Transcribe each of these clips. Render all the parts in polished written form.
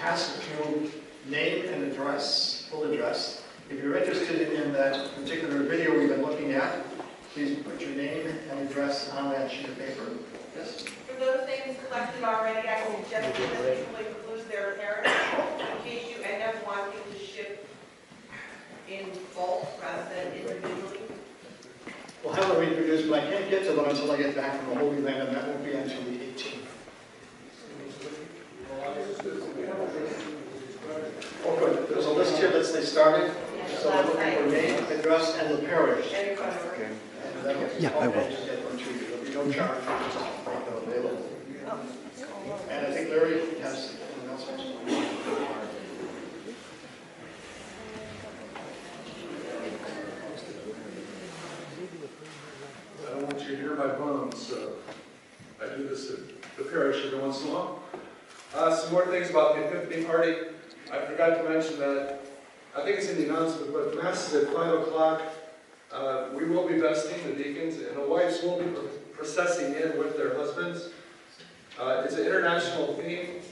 ask if you name and address, full address. If you're interested in that particular video we've been looking at, please put your name and address on that sheet of paper. Yes? For those names collected already, I suggest that people include their parents in case you end up wanting to ship in bulk rather than individually. We'll have them reproduced, but I can't get to them until I get back from the Holy Land, and that won't be until the 18th. Oh, good. There's a list here that they started. So we're looking for name, address, and the parish. Yeah, I will. There'll be no charge for just make them available. And I think Larry has announcements. I don't want you to hear my bones, so I do this at the parish every once in a while. Some more things about the Epiphany party. I forgot to mention that, I think it's in the announcement, but Mass is at 5 o'clock. We will be vesting the deacons, and the wives will be processing in with their husbands. It's an international theme,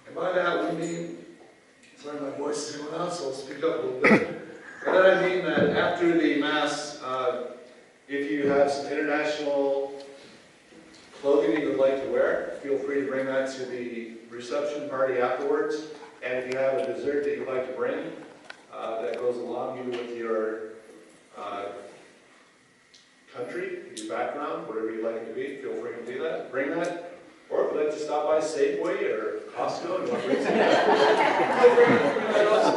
and by that we mean, sorry my voice is going out, so I'll speak up a little bit. By that I mean that after the Mass, if you have some international clothing you would like to wear, feel free to bring that to the reception party afterwards. And if you have a dessert that you'd like to bring, that goes along with your country, your background, whatever you'd like it to be, feel free to do that. Bring that. Or if you'd like to stop by Safeway or Costco and you want to bring some bring that also.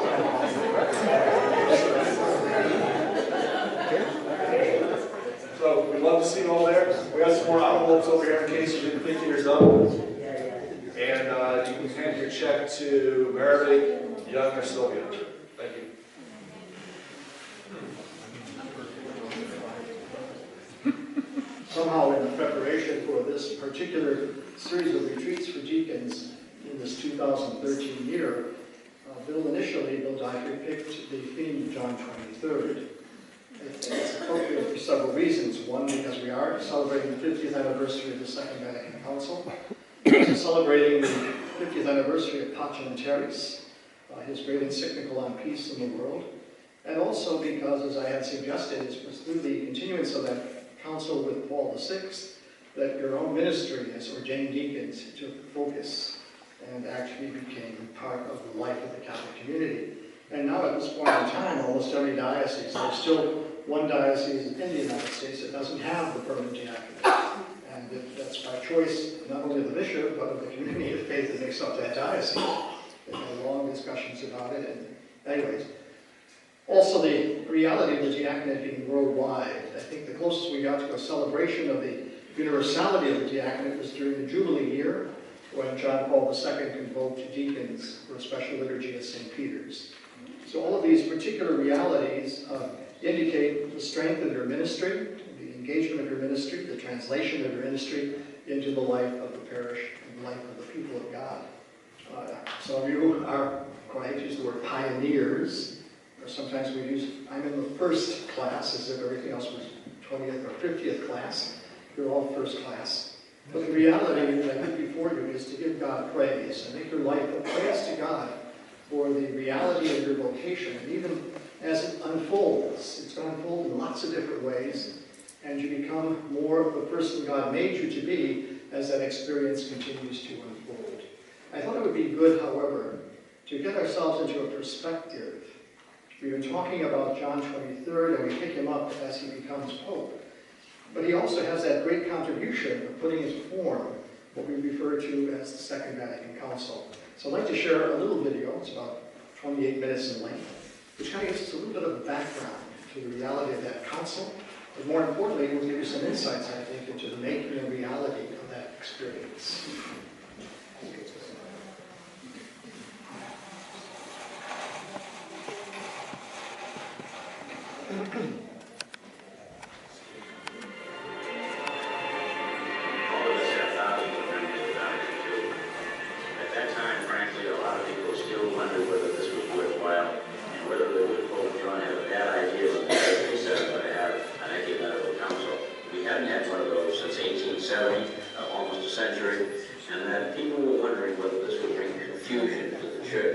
So we'd love to see you all there. We got some more envelopes over here in case you didn't think of yourself. And you can hand your check to Meredith, Young, or Sylvia. Thank you. Somehow in preparation for this particular series of retreats for deacons in this 2013 year, Bill Dyer picked the theme of John 23rd. It's appropriate for several reasons. One, because we are celebrating the 50th anniversary of the Second Vatican Council. We're celebrating the 50th anniversary of Pacem Terris, his great encyclical on peace in the world. And also because, as I had suggested, it was through the continuance of that council with Paul VI that your own ministry as ordained deacons took focus and actually became part of the life of the Catholic community. And now at this point in time, almost every diocese, there's still one diocese in the United States that doesn't have the permanent diaconate. And that's by choice, not only of the bishop, but of the community of faith that makes up that diocese. They've had long discussions about it. And anyways, also the reality of the diaconate being worldwide. I think the closest we got to a celebration of the universality of the diaconate was during the Jubilee year, when John Paul II convoked deacons for a special liturgy at St. Peter's. So all of these particular realities indicate the strength of your ministry, the engagement of your ministry, the translation of your ministry into the life of the parish and the life of the people of God. Some of you are, I hate to use the word pioneers, or sometimes we use, I'm in the first class, as if everything else was 20th or 50th class. You're all first class. But the reality that I put before you is to give God praise and make your life a praise to God for the reality of your vocation. And even as it unfolds, it's going to unfold in lots of different ways, and you become more of the person God made you to be as that experience continues to unfold. I thought it would be good, however, to get ourselves into a perspective. We've been talking about John 23rd, and we pick him up as he becomes Pope. But he also has that great contribution of putting into form what we refer to as the Second Vatican Council. So I'd like to share a little video, it's about 28 minutes in length, which kind of gives us a little bit of a background to the reality of that council, but more importantly, it will give you some insights, I think, into the making and reality of that experience. almost a century, and that people were wondering whether this would bring confusion to the church.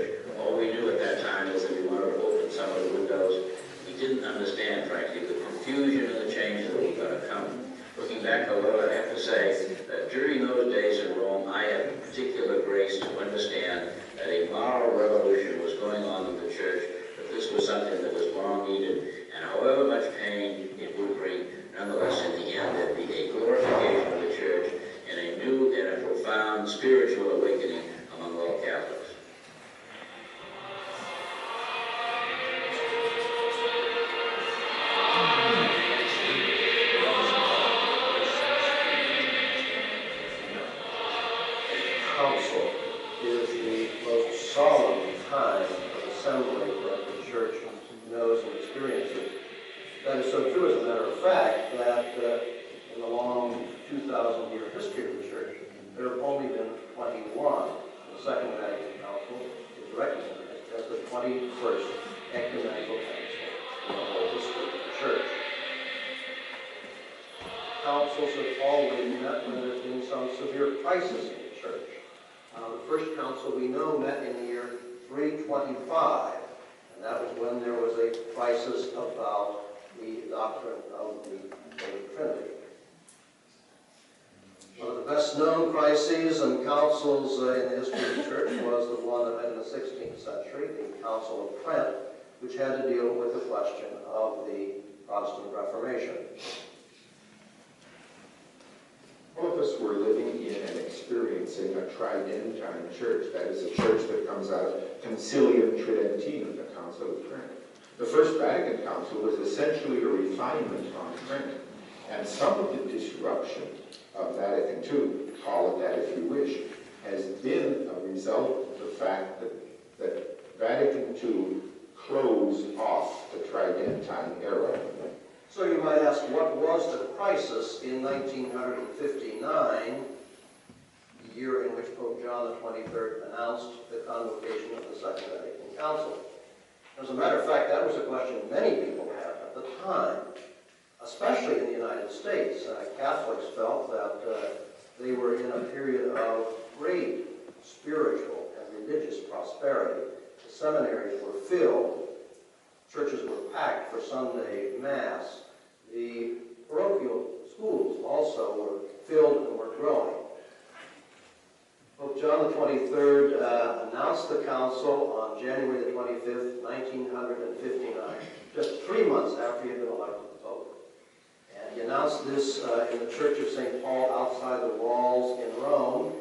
time of assembly that the church knows and experiences. That is so true, as a matter of fact, that in the long 2,000-year history of the church, there have only been 21. The Second Vatican Council is recognized as the 21st ecumenical council in the whole history of the church. Councils have always met when there's been some severe crisis in the church. The first council we know met in the year 325, and that was when there was a crisis about the doctrine of the Holy Trinity. One of the best-known crises and councils in the history of the church was the one that met in the 16th century, the Council of Trent, which had to deal with the question of the Protestant Reformation. All of us were living in and experiencing a Tridentine church, that is, a church that comes out of Concilium Tridentinum, the Council of Trent. The First Vatican Council was essentially a refinement on Trent, and some of the disruption of Vatican II, call it that if you wish, has been a result of the fact that Vatican II closed off the Tridentine era. So you might ask, what was the crisis in 1959, the year in which Pope John XXIII announced the convocation of the Second Vatican Council? As a matter of fact, that was a question many people had at the time, especially in the United States. Catholics felt that they were in a period of great spiritual and religious prosperity. The seminaries were filled. Churches were packed for Sunday Mass. The parochial schools also were filled and were growing. Pope John XXIII announced the council on January the 25th, 1959, just 3 months after he had been elected Pope. And he announced this in the Church of St. Paul outside the walls in Rome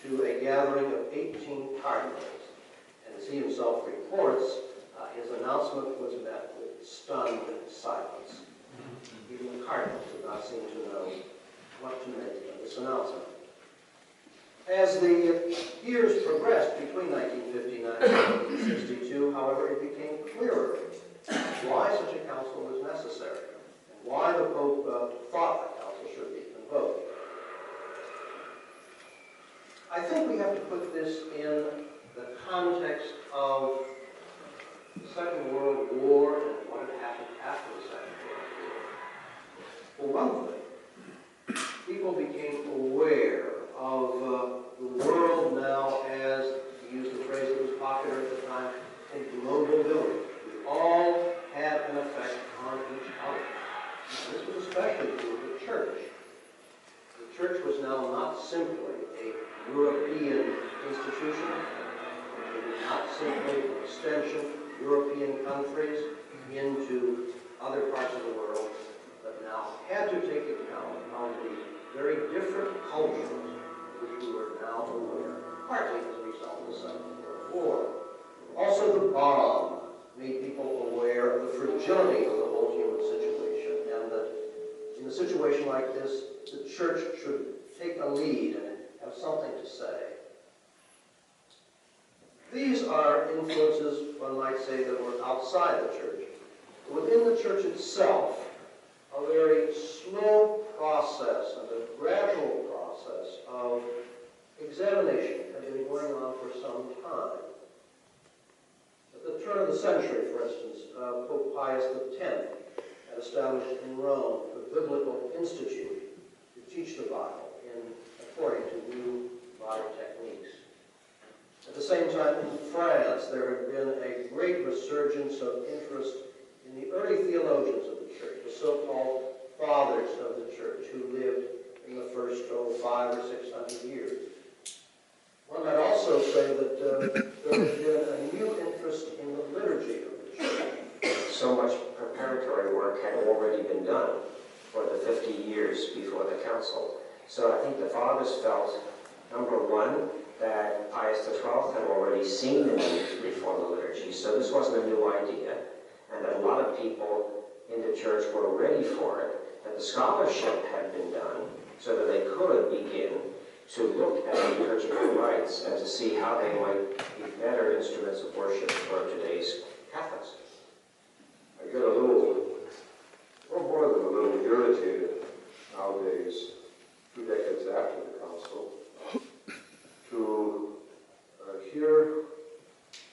to a gathering of 18 cardinals. And as he himself reports, his announcement was met with stunned silence. Even the cardinals did not seem to know what to make of this announcement. As the years progressed between 1959 and 1962, however, it became clearer why such a council was necessary and why the Pope thought the council should be convoked. I think we have to put this in the context of the Second World War and what had happened after the Second World War. For one thing, people became aware of the world now as, to use the phrase that was popular at the time, a global village. We all had an effect on each other. And this was especially true of the church. The church was now not simply a European institution. It was not simply an extension European countries into other parts of the world, but now had to take account of the very different cultures which we were now aware, partly as a result of the Second World War. Also, the bomb made people aware of the fragility of the whole human situation, and that in a situation like this, the church should take a lead and have something to say. These are influences, one might say, that were outside the church. Within the church itself, a very slow process and a gradual process of examination had been going on for some time. At the turn of the century, for instance, Pope Pius X had established in Rome the Biblical Institute to teach the Bible according to new modern techniques. At the same time, in France, there had been a great resurgence of interest in the early theologians of the church, the so-called fathers of the church, who lived in the first 500 or 600 years. One might also say that there had been a new interest in the liturgy of the church. So much preparatory work had already been done for the 50 years before the council. So I think the fathers felt, number one, that Pius XII had already seen the need to reform the liturgy, so this wasn't a new idea, and that a lot of people in the church were ready for it, that the scholarship had been done so that they could begin to look at liturgical rites and to see how they might be better instruments of worship for today's Catholics. I get a little, or more than a little irritated nowadays, 2 decades after the council, to hear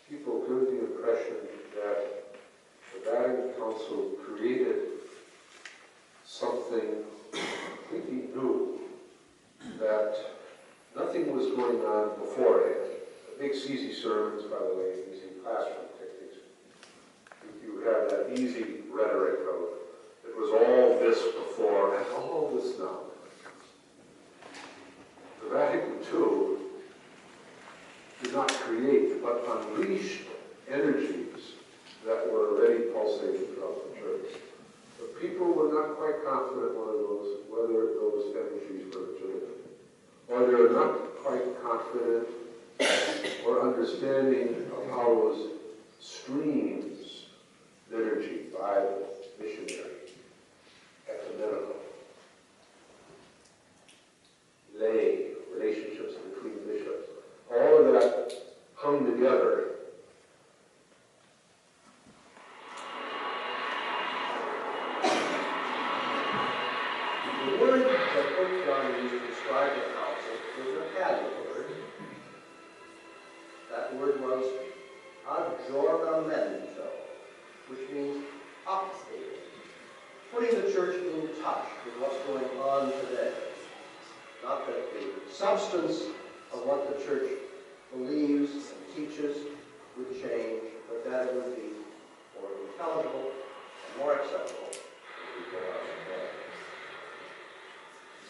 people give the impression that the Vatican Council created something completely new, that nothing was going on beforehand. It makes easy sermons, by the way, easy classroom techniques. You have that easy rhetoric of, it was all this before and all this now. The Vatican II did not create, but unleashed energies that were already pulsating throughout the church. But people were not quite confident whether those energies were legitimate. Or they were not quite confident or understanding of how those streams, liturgy, Bible, missionary, ecumenical, lay, relationships between bishops, all of that hung together. The word that Pope John used to describe the council was an Italian word. That word was aggiornamento, which means updating, putting the church in touch with what's going on today. Not that the substance of what the church believes and teaches would change, but that it would be more intelligible and more acceptable to people out there.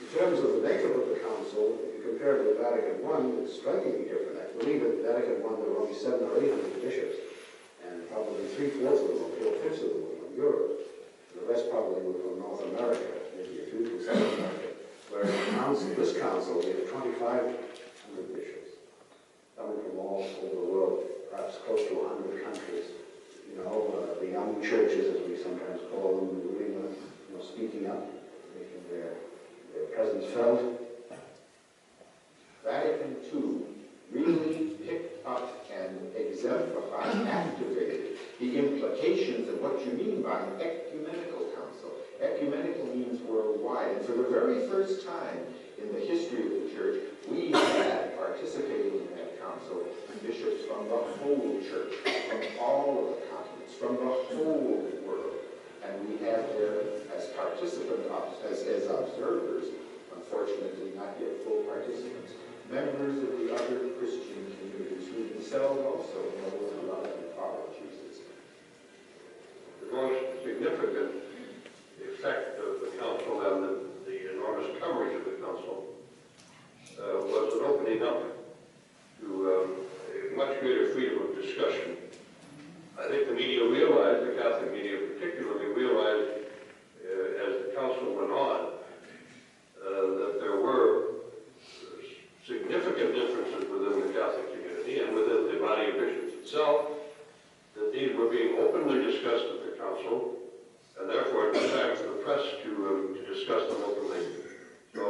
In terms of the makeup of the council, if you compare it with Vatican I, it's strikingly different. I believe at Vatican I there were only 700 or 800 bishops, and probably 3/4 of them or 4/5 of them were from Europe. The rest probably were from North America, maybe a few from South America. Whereas this council, we have 2,500 bishops coming from all over the world, perhaps close to 100 countries. You know, the young churches, as we sometimes call them, really, speaking up, making their presence felt. Vatican II really picked up and exemplified, activated the implications of what you mean by an ecumenical council. Ecumenical means worldwide, and for the very first time in the history of the church, we had participating in that council bishops from the whole church, from all of the continents, from the whole world. And we had there as participants, as observers, unfortunately not yet full participants, members of the other Christian communities who themselves also know and love and follow Jesus. The most significant effect of the council and the enormous coverage of the council was an opening up to a much greater freedom of discussion. I think the media realized, the Catholic media particularly realized, as the council went on, that there were significant differences within the Catholic community and within the body of bishops itself, that these were being openly discussed at the council, and therefore it was time for the press to discuss them openly. So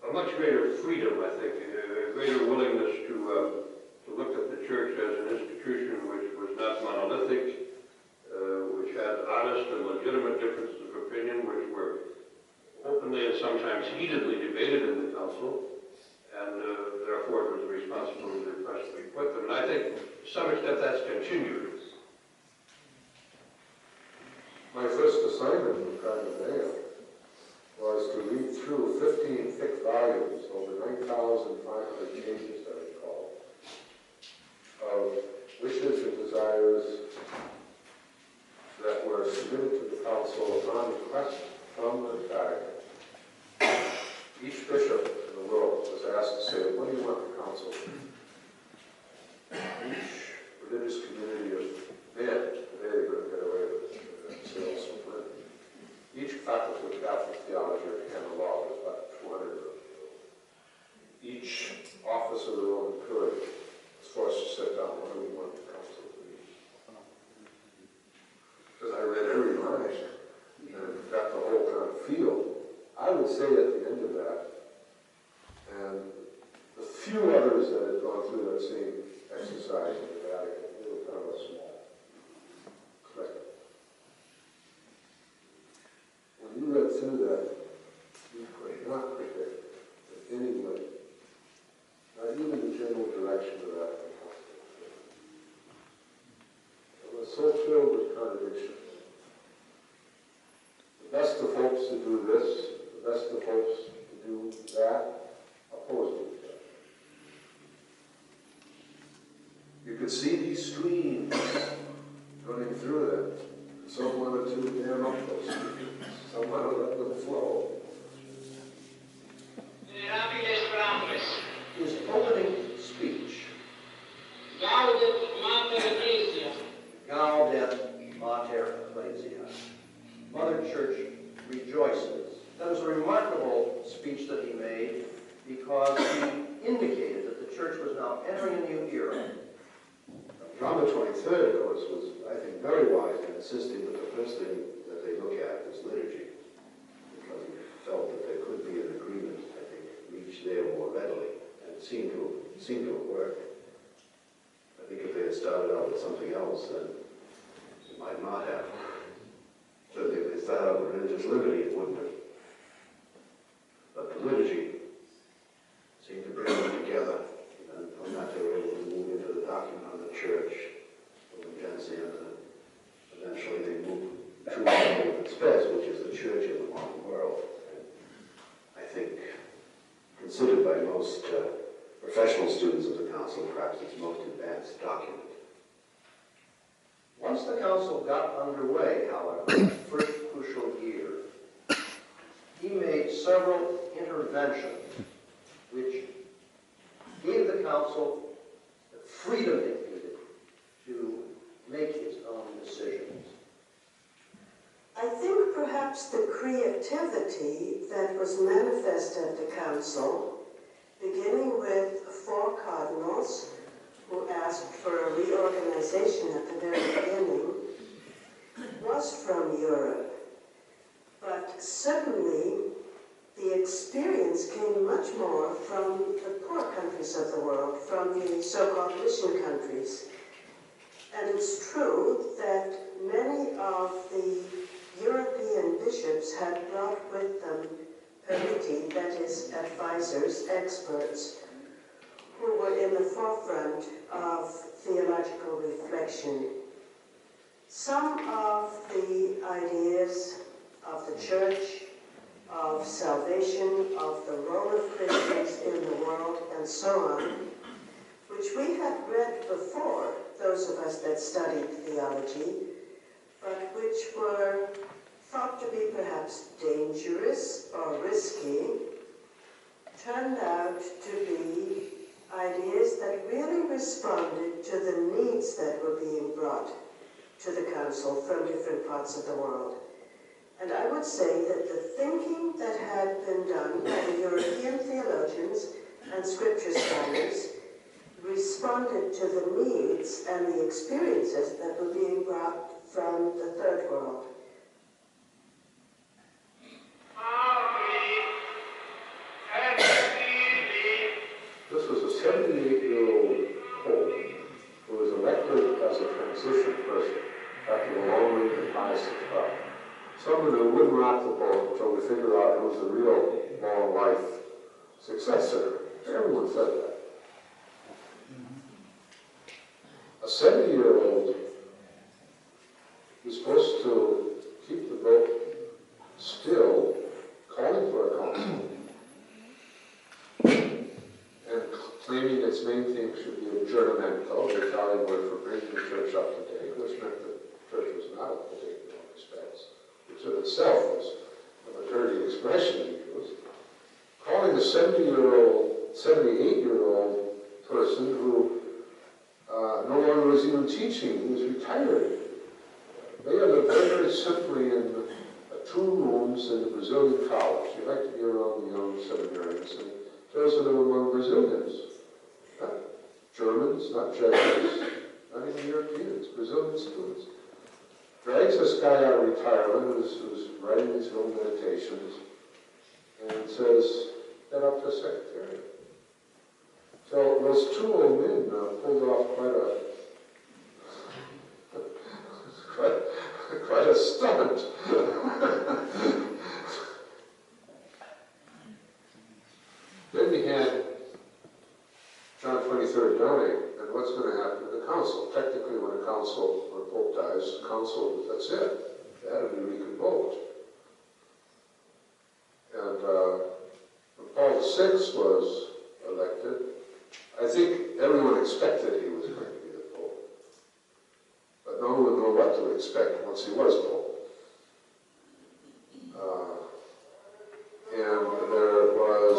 a much greater freedom, I think, a greater willingness to look at the church as an institution which was not monolithic, which had honest and legitimate differences of opinion, which were openly and sometimes heatedly debated in the council, and therefore it was the responsibility of the press to report them. And I think to some extent that's continued. My first assignment in Cardinal Mayo was to read through 15 thick volumes, over 9,500 pages, I recall, of wishes and desires that were submitted to the council upon request from the Vatican. Each bishop in the world was asked to say, what do you want the council to do? Each religious community of men, today they're going to get away with sales from women. Each faculty of Catholic theology or canon law was about 200 of them. Each office of the Roman Curia was forced to sit down, what do we want the council to be? Because I read every line and got the whole kind of feel. I would say at the end of that, and the few others that had gone through that same exercise do this, the rest of the folks to do that, opposed to each other. You could see these streams running through them. Some wanted to dam up those streams, some wanted to let them flow. His opening speech, Gaudet Mater Ecclesia. Gaudet Mater Ecclesia. Mother Church rejoices. That was a remarkable speech that he made because he indicated that the church was now entering a new era. John the 23rd, of course, was, I think, very wise in insisting that the first thing that they look at is liturgy, because he felt that there could be an agreement, I think, reached there more readily, and it seemed to have worked. I think if they had started out with something else, then it might not have. Certainly if they started out with religious liberty, it wouldn't have. But the liturgy seemed to bring them together, and from that they were able to move into the document on the church, from the Gentians, and eventually they moved to what it's best, which is the church in the modern world. And I think, considered by most professional students of the council, perhaps its most advanced document. Once the council got underway, however, the first crucial year, he made several interventions which gave the council the freedom it needed to make its own decisions. I think perhaps the creativity that was manifest at the council, beginning with 4 cardinals who asked for a reorganization at the very beginning, was from Europe. But certainly the experience came much more from the poor countries of the world, from the so-called mission countries. And it's true that many of the European bishops had brought with them periti, that is, advisors, experts, who were in the forefront of theological reflection. Some of the ideas of the church, of salvation, of the role of Christians in the world, and so on, which we had read before, those of us that studied theology, but which were thought to be perhaps dangerous or risky, turned out to be ideas that really responded to the needs that were being brought to the council from different parts of the world. And I would say that the thinking that had been done by the European theologians and scripture scholars responded to the needs and the experiences that were being brought from the Third World. This was a 78-year-old Pope who was elected as a transition person after the long reign of Pius XII. Someone who wouldn't rock the boat until we figured out who was the real long-life successor. Everyone said that. A 70-year-old was supposed to keep the boat still, calling for a council, and claiming its main theme should be aggiornamento, the Italian word for bringing the church up to date, which meant the church was not up to date in all respects, which in itself was a dirty expression to use. Calling a 78-year-old person who no longer was even teaching, he was retired. They lived very, very simply in 2 rooms in the Brazilian college. He liked to be around the young seminarians and chosen them among Brazilians. Not Germans, not Jesuits, not even Europeans, Brazilian students. Drags this guy out of retirement who's writing his own meditations and says, head up to secretariat. So those 2 old men pulled off quite a stunt. Then we had John 23rd dying, and what's going to happen to the council? Technically, when a council or a pope dies, the council, that's it. That will be reconvoked. VI was elected, I think everyone expected he was going to be the Pope. But no one would know what to expect once he was Pope. And there was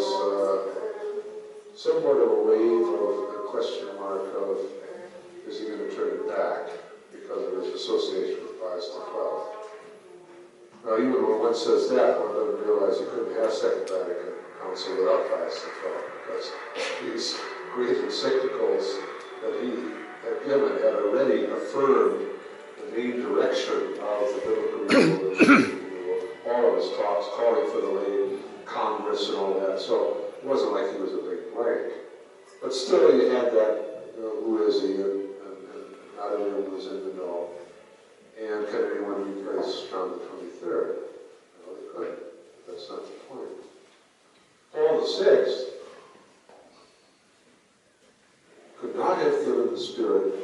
somewhat of a wave of a question mark of, is he going to turn it back because of his association with Pius XII? Now, even when one says that, one doesn't realize you couldn't have Second Vatican Council without Pius XII, because these great encyclicals that he had given had already affirmed the main direction of the biblical renewal, all of his talks calling for the lay Congress and all that, so it wasn't like he was a big blank. But still, you had that, who is he, and not everyone was in the know. And can anyone replace John the 23rd? No, they couldn't. That's not the point. Paul VI could not have given the Spirit,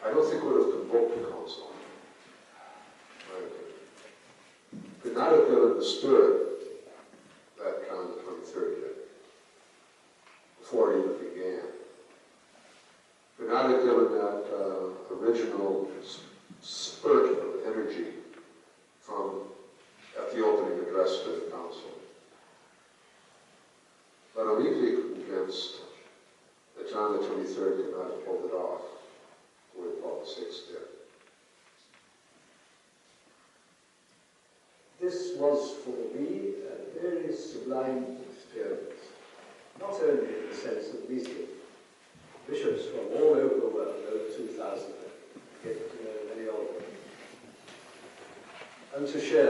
I don't think would have convoked the council. Right. Could not have given the Spirit that John the 23rd did, before it even began. Could not have given that original spurt of energy from at the opening address to the council. But I'm equally convinced that John the 23rd could not have pulled it off the way Paul VI did. This was for me a very sublime experience, not only in the sense of meeting bishops from all over the world, over 2,000, getting to know many of them, and to share